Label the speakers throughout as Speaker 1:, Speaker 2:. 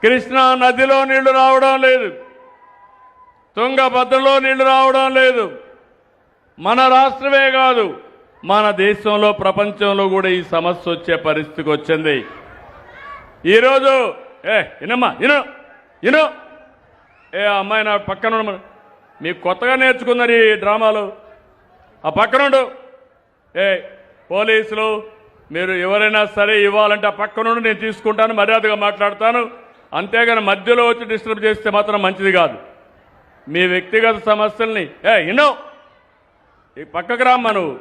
Speaker 1: కృష్ణా నదిలో నీళ్లు రావడం లేదు, తుంగభద్రలో నీళ్లు రావడం లేదు. మన రాష్ట్రమే కాదు, మన దేశంలో ప్రపంచంలో కూడా ఈ సమస్య వచ్చే పరిస్థితికి వచ్చింది. ఈరోజు ఇనమ్మా ఇను అమ్మాయి నా పక్కన మీకు కొత్తగా నేర్చుకున్నారు ఈ డ్రామాలు. ఆ పక్కనుండు. పోలీసులు మీరు ఎవరైనా సరే ఇవ్వాలంటే ఆ పక్కనుండి నేను తీసుకుంటాను, మర్యాదగా మాట్లాడతాను. అంతేగాని మధ్యలో వచ్చి డిస్టర్బ్ చేస్తే మాత్రం మంచిది కాదు. మీ వ్యక్తిగత సమస్యల్ని ఈ పక్కకు రామ్మా, నువ్వు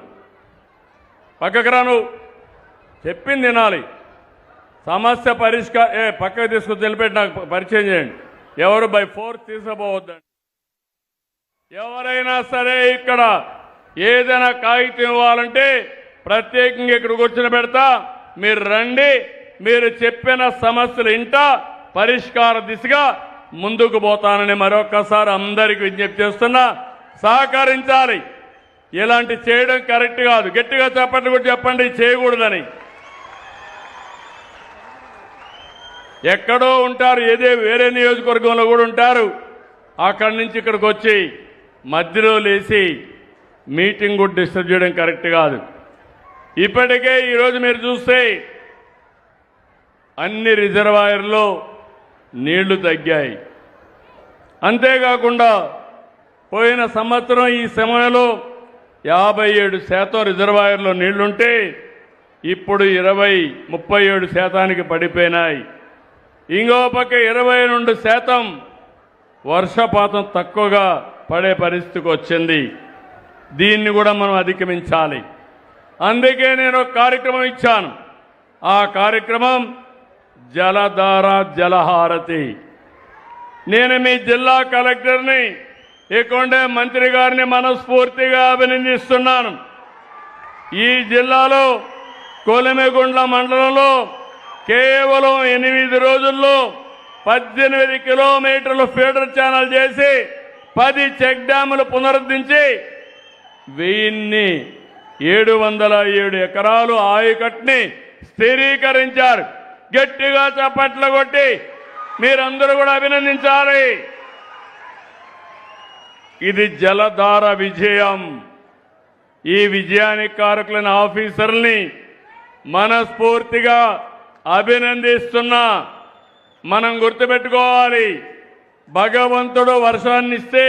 Speaker 1: పక్కకు రా, నువ్వు చెప్పింది వినాలి. సమస్య పక్కకు తీసుకొచ్చి నిలబెట్టి నాకు పరిచయం చేయండి. ఎవరు బై ఫోర్స్ తీసుకుపోవద్దండి. ఎవరైనా సరే ఇక్కడ ఏదైనా కాగితం ఇవ్వాలంటే ప్రత్యేకంగా ఇక్కడ కూర్చొని పెడతా, మీరు రండి. మీరు చెప్పిన సమస్యలు ఇంటా పరిష్కార దిశగా ముందుకు పోతానని మరొకసారి అందరికీ విజ్ఞప్తి చేస్తున్నా. సహకరించాలి. ఇలాంటి చేయడం కరెక్ట్ కాదు. గట్టిగా చెప్పండి, కూడా చెప్పండి చేయకూడదని. ఎక్కడో ఉంటారు, వేరే నియోజకవర్గంలో కూడా ఉంటారు. అక్కడి నుంచి ఇక్కడికి వచ్చి మధ్యలో లేచి మీటింగ్ కూడా డిస్టర్బ్ చేయడం కరెక్ట్ కాదు. ఇప్పటికే ఈరోజు మీరు చూస్తే అన్ని రిజర్వాయర్లో నీళ్లు తగ్గాయి. అంతేకాకుండా పోయిన సంవత్సరం ఈ సమయంలో 57% రిజర్వాయర్లో నీళ్లుంటే ఇప్పుడు 37% పడిపోయినాయి. ఇంకో పక్క 22% వర్షపాతం తక్కువగా పడే పరిస్థితికి వచ్చింది. దీన్ని కూడా మనం అధిగమించాలి. అందుకే నేను ఒక కార్యక్రమం ఇచ్చాను. ఆ కార్యక్రమం జలధార జలహారతి. నేను మీ జిల్లా కలెక్టర్ని, ఇక్కడే మంత్రి గారిని మనస్ఫూర్తిగా అభినందిస్తున్నాను. ఈ జిల్లాలో కొలిమిగుండ్ల మండలంలో కేవలం 8 రోజుల్లో 18 కిలోమీటర్లు ఫీడర్ ఛానల్ చేసి 10 చెక్ డ్యాములు పునరుద్ధరించి 1707 ఎకరాలు ఆయకట్టుని స్థిరీకరించారు. గట్టిగా చప్పట్లు కొట్టి మీరందరూ కూడా అభినందించాలి. ఇది జలధార విజయం. ఈ విజయానికి కారకులైన ఆఫీసర్ని మనస్ఫూర్తిగా అభినందిస్తున్నా. మనం గుర్తుపెట్టుకోవాలి, భగవంతుడు వర్షాన్ని ఇస్తే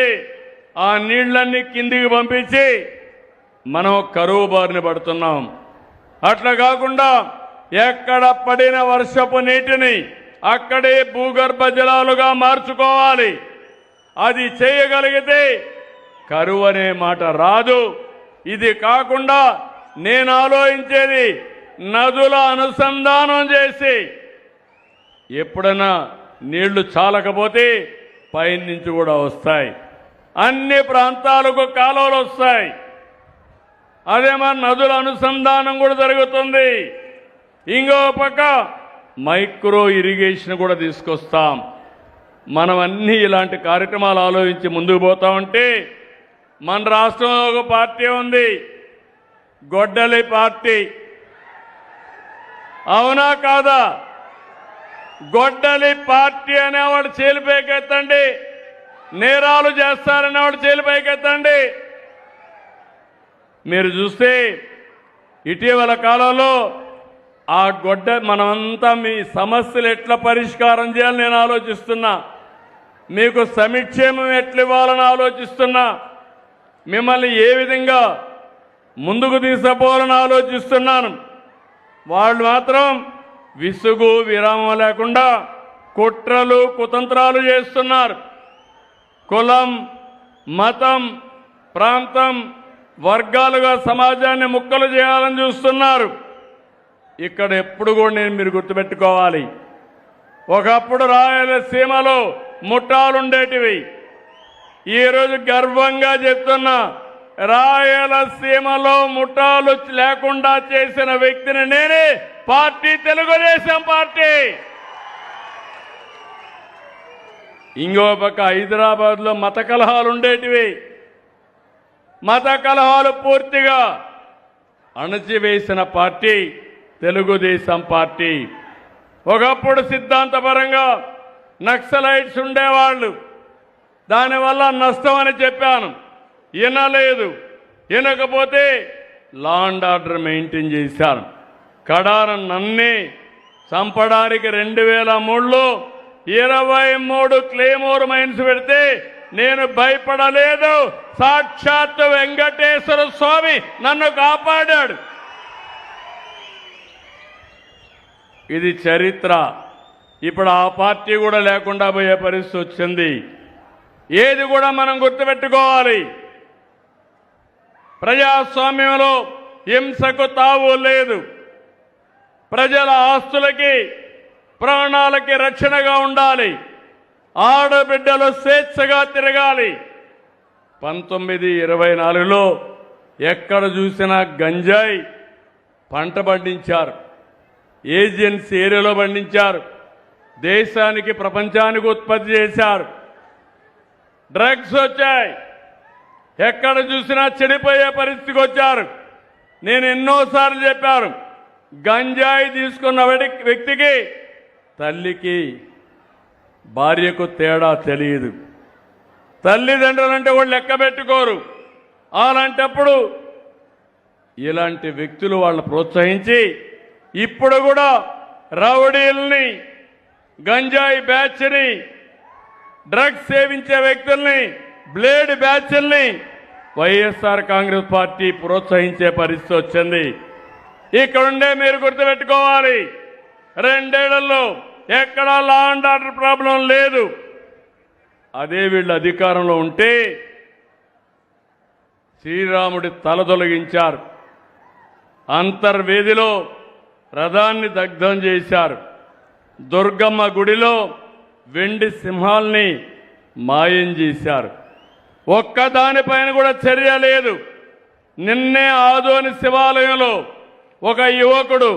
Speaker 1: ఆ నీళ్లన్నీ కిందికి పంపించి మనం కరువు బారిన పడుతున్నాం. అట్లా కాకుండా ఎక్కడ పడిన వర్షపు నీటిని అక్కడే భూగర్భ జలాలుగా మార్చుకోవాలి. అది చేయగలిగితే కరువు అనే మాట రాదు. ఇది కాకుండా నేను ఆలోచించేది నదుల అనుసంధానం చేసి ఎప్పుడైనా నీళ్లు చాలకపోతే పైనుంచి కూడా వస్తాయి. అన్ని ప్రాంతాలకు కాలువలు వస్తాయి. అదే మన నదుల అనుసంధానం కూడా జరుగుతుంది. ఇంకో పక్క మైక్రో ఇరిగేషన్ కూడా తీసుకొస్తాం. మనం అన్ని ఇలాంటి కార్యక్రమాలు ఆలోచించి ముందుకు పోతా ఉంటే మన రాష్ట్రంలో ఒక పార్టీ ఉంది, గొడ్డలి పార్టీ. అవునా కాదా? గొడ్డలి పార్టీ అనేవాడు చేలిపైకెత్తండి. నేరాలు చేస్తారనేవాడు చేలిపైకెత్తండి. మీరు చూస్తే ఇటీవల కాలంలో ఆ మనమంతా మీ సమస్యలు ఎట్లా పరిష్కారం చేయాలని నేను ఆలోచిస్తున్నా. మీకు సంక్షేమం ఎట్లా ఇవ్వాలని ఆలోచిస్తున్నా. మిమ్మల్ని ఏ విధంగా ముందుకు తీసుకుపోవాలని ఆలోచిస్తున్నాను. వాళ్ళు మాత్రం విసుగు విరామం లేకుండా కుట్రలు కుతంత్రాలు చేస్తున్నారు. కులం, మతం, ప్రాంతం, వర్గాలుగా సమాజాన్ని ముక్కలు చేయాలని చూస్తున్నారు. ఇక్కడ ఎప్పుడు కూడా మీరు గుర్తుపెట్టుకోవాలి, ఒకప్పుడు రాయలసీమలో ముఠాలుండేటివి. ఈరోజు గర్వంగా చెప్తున్నా, రాయలసీమలో ముఠాలు లేకుండా చేసిన వ్యక్తిని నేనే. Party Telugu Desam party. ఇంకో పక్క హైదరాబాద్లో మత కలహాలు ఉండేటివి. మత కలహాలు పూర్తిగా అణచివేసిన పార్టీ తెలుగుదేశం పార్టీ. ఒకప్పుడు సిద్ధాంతపరంగా నక్సలైట్స్ ఉండేవాళ్ళు, దానివల్ల నష్టం అని చెప్పాను. వినలేదు. వినకపోతే లా అండ్ ఆర్డర్ మెయింటైన్ చేశాను. కడాన నన్నే చంపడానికి 2003లో 23 క్లేమోర్ మైన్స్ పెడితే నేను భయపడలేదు. సాక్షాత్ వెంకటేశ్వర స్వామి నన్ను కాపాడాడు. ఇది చరిత్ర. ఇప్పుడు ఆ పార్టీ కూడా లేకుండా పోయే పరిస్థితి వచ్చింది. ఏది కూడా మనం గుర్తుపెట్టుకోవాలి. ప్రజాస్వామ్యంలో హింసకు తావు లేదు. ప్రజల ఆస్తులకి ప్రాణాలకి రక్షణగా ఉండాలి. ఆడబిడ్డలు స్వేచ్ఛగా తిరగాలి. 1924లో ఎక్కడ చూసినా గంజాయి పంట పండించారు. ఏజెన్సీ ఏరియాలో పండించారు. దేశానికి ప్రపంచానికి ఉత్పత్తి చేశారు. డ్రగ్స్ వచ్చాయి. ఎక్కడ చూసినా చెడిపోయే పరిస్థితికి వచ్చారు. నేను ఎన్నోసార్లు చెప్పాను, గంజాయి తీసుకున్న వ్యక్తికి తల్లికి భార్యకు తేడా తెలియదు. తల్లిదండ్రులంటే వాళ్ళు లెక్క పెట్టుకోరు. అలాంటప్పుడు ఇలాంటి వ్యక్తులు వాళ్ళని ప్రోత్సహించి ఇప్పుడు కూడా రౌడీల్ని, గంజాయి బ్యాచ్ని, డ్రగ్స్ సేవించే వ్యక్తుల్ని, బ్లేడ్ బ్యాచ్ల్ని వైఎస్ఆర్ కాంగ్రెస్ పార్టీ ప్రోత్సహించే పరిస్థితి వచ్చింది. ఇక్కడుండే మీరు గుర్తుపెట్టుకోవాలి, 2 ఏళ్లలో ఎక్కడా లా అండ్ ఆర్డర్ ప్రాబ్లం లేదు. అదే వీళ్ళు అధికారంలో ఉంటే శ్రీరాముడి తల తొలగించారు. అంతర్వేదిలో రథాన్ని దగ్ధం చేశారు. దుర్గమ్మ గుడిలో వెండి సింహాల్ని మాయం చేశారు. ఒక్కదానిపైన కూడా చర్య లేదు. నిన్నే ఆదోని శివాలయంలో ఒక యువకుడు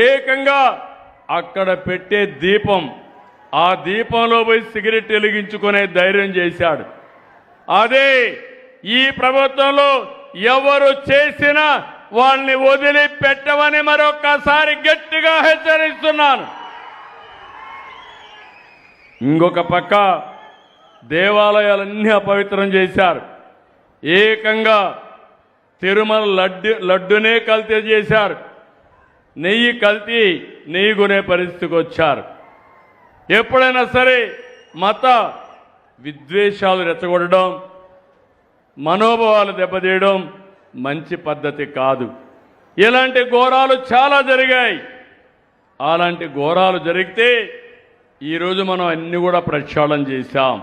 Speaker 1: ఏకంగా అక్కడ పెట్టే దీపం, ఆ దీపంలో పోయి సిగరెట్ వెలిగించుకునే ధైర్యం చేశాడు. అదే ఈ ప్రభుత్వంలో ఎవరు చేసినా వాళ్ళని వదిలిపెట్టమని మరొక్కసారి గట్టిగా హెచ్చరిస్తున్నాను. ఇంకొక పక్క దేవాలయాలన్నీ అపవిత్రం చేశారు. ఏకంగా తిరుమల లడ్డునే కల్తీ చేశారు. నెయ్యి కల్తీ, నెయ్యి కొనే పరిస్థితికి వచ్చారు. ఎప్పుడైనా సరే మత విద్వేషాలు రెచ్చగొట్టడం, మనోభావాలు దెబ్బతీయడం మంచి పద్ధతి కాదు. ఇలాంటి ఘోరాలు చాలా జరిగాయి. అలాంటి ఘోరాలు జరిగితే ఈరోజు మనం అన్ని కూడా ప్రక్షాళన చేశాం.